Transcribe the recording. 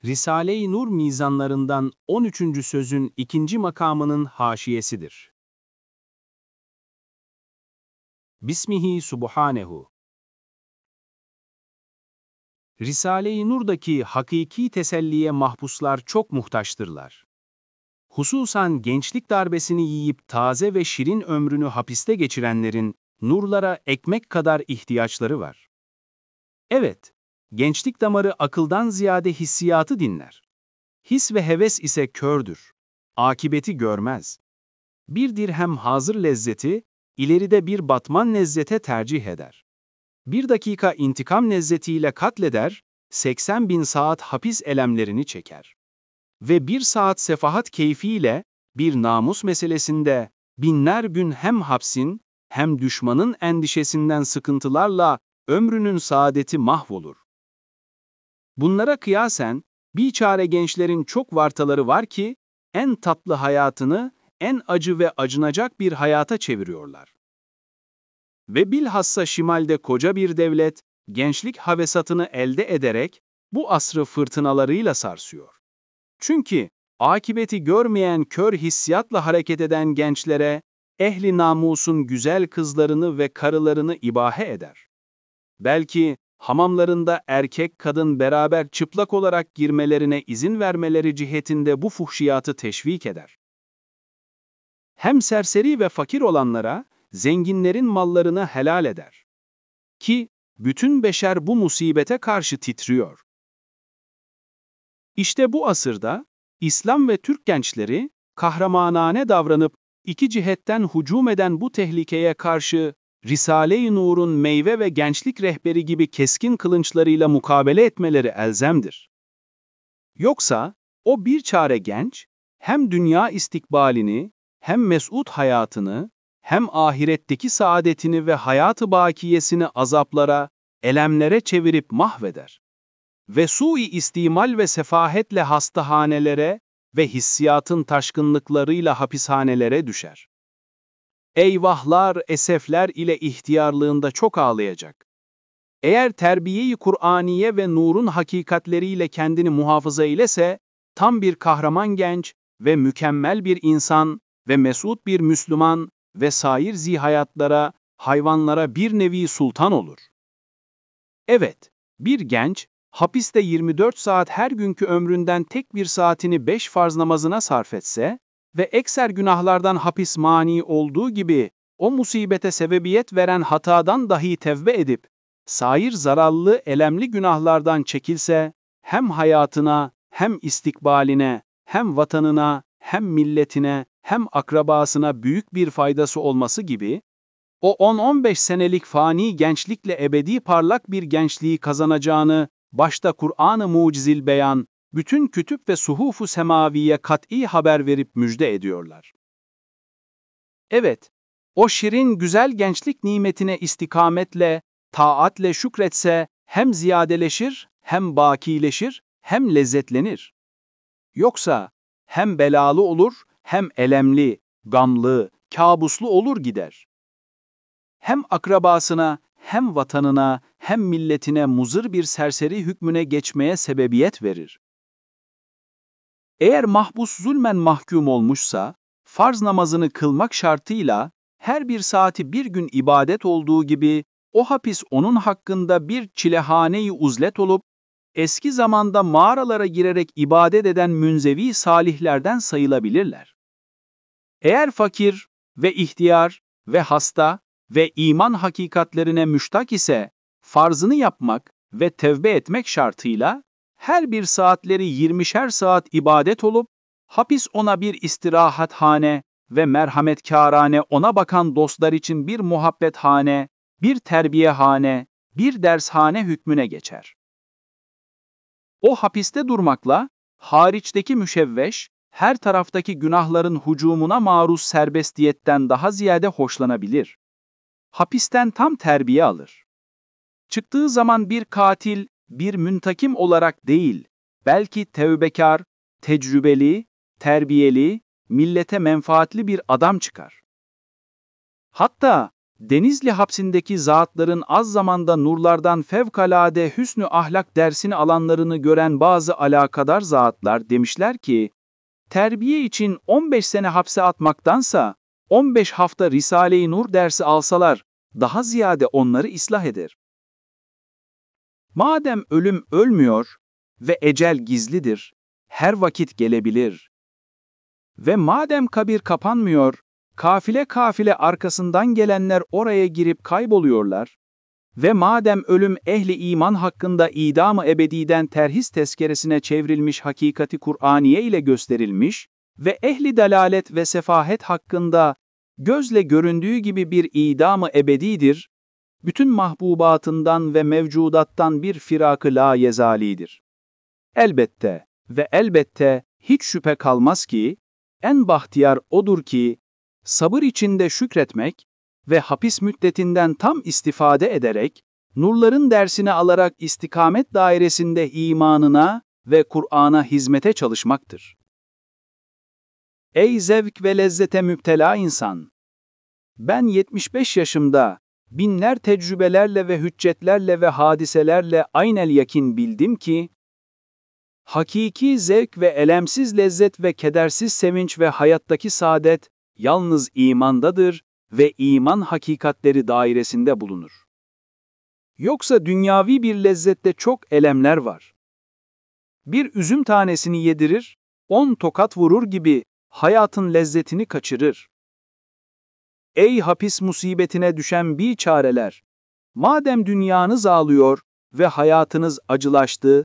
Risale-i Nur mizanlarından 13. sözün 2. makamının haşiyesidir. Bismihi Subhanehu. Risale-i Nur'daki hakiki teselliye mahpuslar çok muhtaçtırlar. Hususan gençlik darbesini yiyip taze ve şirin ömrünü hapiste geçirenlerin nurlara ekmek kadar ihtiyaçları var. Evet, gençlik damarı akıldan ziyade hissiyatı dinler. His ve heves ise kördür. Akibeti görmez. Bir dirhem hazır lezzeti, ileride bir batman lezzete tercih eder. Bir dakika intikam lezzetiyle katleder, 80.000 saat hapis elemlerini çeker. Ve bir saat sefahat keyfiyle, bir namus meselesinde, binler gün hem hapsin, hem düşmanın endişesinden sıkıntılarla ömrünün saadeti mahvolur. Bunlara kıyasen, biçare gençlerin çok vartaları var ki, en tatlı hayatını, en acı ve acınacak bir hayata çeviriyorlar. Ve bilhassa şimalde koca bir devlet, gençlik havesatını elde ederek, bu asrı fırtınalarıyla sarsıyor. Çünkü, akibeti görmeyen kör hissiyatla hareket eden gençlere, ehli namusun güzel kızlarını ve karılarını ibahe eder. Belki, hamamlarında erkek kadın beraber çıplak olarak girmelerine izin vermeleri cihetinde bu fuhşiyatı teşvik eder. Hem serseri ve fakir olanlara, zenginlerin mallarını helal eder. Ki, bütün beşer bu musibete karşı titriyor. İşte bu asırda, İslam ve Türk gençleri, kahramanane davranıp, iki cihetten hücum eden bu tehlikeye karşı, Risale-i Nur'un meyve ve gençlik rehberi gibi keskin kılınçlarıyla mukabele etmeleri elzemdir. Yoksa, o bir çare genç, hem dünya istikbalini, hem mes'ud hayatını, hem ahiretteki saadetini ve hayat-ı bakiyesini azaplara, elemlere çevirip mahveder. Ve sui istimal ve sefahetle hastahanelere ve hissiyatın taşkınlıklarıyla hapishanelere düşer. Eyvahlar, esefler ile ihtiyarlığında çok ağlayacak. Eğer terbiye-i Kur'aniye ve nurun hakikatleriyle kendini muhafaza eylese, tam bir kahraman genç ve mükemmel bir insan ve mesut bir Müslüman ve sair zihayatlara, hayvanlara bir nevi sultan olur. Evet, bir genç, hapiste 24 saat her günkü ömründen tek bir saatini 5 farz namazına sarf etse ve ekser günahlardan hapis mani olduğu gibi o musibete sebebiyet veren hatadan dahi tevbe edip, sair zararlı, elemli günahlardan çekilse, hem hayatına, hem istikbaline, hem vatanına, hem milletine, hem akrabasına büyük bir faydası olması gibi, o 10-15 senelik fani gençlikle ebedi parlak bir gençliği kazanacağını, başta Kur'an-ı Mucizil Beyan, bütün kütüp ve suhuf-u semaviye kat'i haber verip müjde ediyorlar. Evet, o şirin güzel gençlik nimetine istikametle, taatle şükretse, hem ziyadeleşir, hem bakileşir, hem lezzetlenir. Yoksa, hem belalı olur, hem elemli, gamlı, kabuslu olur gider. Hem akrabasına, hem vatanına, hem milletine muzır bir serseri hükmüne geçmeye sebebiyet verir. Eğer mahpus zulmen mahkum olmuşsa, farz namazını kılmak şartıyla, her bir saati bir gün ibadet olduğu gibi, o hapis onun hakkında bir çilehane-i uzlet olup, eski zamanda mağaralara girerek ibadet eden münzevi salihlerden sayılabilirler. Eğer fakir ve ihtiyar ve hasta ve iman hakikatlerine müştak ise, farzını yapmak ve tevbe etmek şartıyla, her bir saatleri 20'şer saat ibadet olup, hapis ona bir istirahathane ve merhametkârane ona bakan dostlar için bir muhabbethane, bir terbiyehane, bir dershane hükmüne geçer. O hapiste durmakla, hariçteki müşevveş, her taraftaki günahların hücumuna maruz serbestiyetten daha ziyade hoşlanabilir. Hapisten tam terbiye alır. Çıktığı zaman bir katil, bir müntakim olarak değil, belki tevbekar, tecrübeli, terbiyeli, millete menfaatli bir adam çıkar. Hatta Denizli hapsindeki zatların az zamanda nurlardan fevkalade hüsnü ahlak dersini alanlarını gören bazı alakadar zatlar demişler ki, terbiye için 15 sene hapse atmaktansa 15 hafta Risale-i Nur dersi alsalar daha ziyade onları ıslah eder. Madem ölüm ölmüyor ve ecel gizlidir, her vakit gelebilir. Ve madem kabir kapanmıyor, kafile kafile arkasından gelenler oraya girip kayboluyorlar ve madem ölüm ehli iman hakkında idam-ı ebediden terhis tezkeresine çevrilmiş hakikati Kur'aniye ile gösterilmiş ve ehli dalalet ve sefahet hakkında gözle göründüğü gibi bir idam-ı ebedidir, bütün mahbubatından ve mevcudattan bir firak-ı la yezalidir. Elbette ve elbette hiç şüphe kalmaz ki, en bahtiyar odur ki, sabır içinde şükretmek ve hapis müddetinden tam istifade ederek, nurların dersini alarak istikamet dairesinde imanına ve Kur'an'a hizmete çalışmaktır. Ey zevk ve lezzete müptela insan! Ben 75 yaşımda, binler tecrübelerle ve hüccetlerle ve hadiselerle aynel yakin bildim ki, hakiki zevk ve elemsiz lezzet ve kedersiz sevinç ve hayattaki saadet, yalnız imandadır ve iman hakikatleri dairesinde bulunur. Yoksa dünyavi bir lezzette çok elemler var. Bir üzüm tanesini yedirir, 10 tokat vurur gibi hayatın lezzetini kaçırır. Ey hapis musibetine düşen biçareler! Madem dünyanız ağlıyor ve hayatınız acılaştı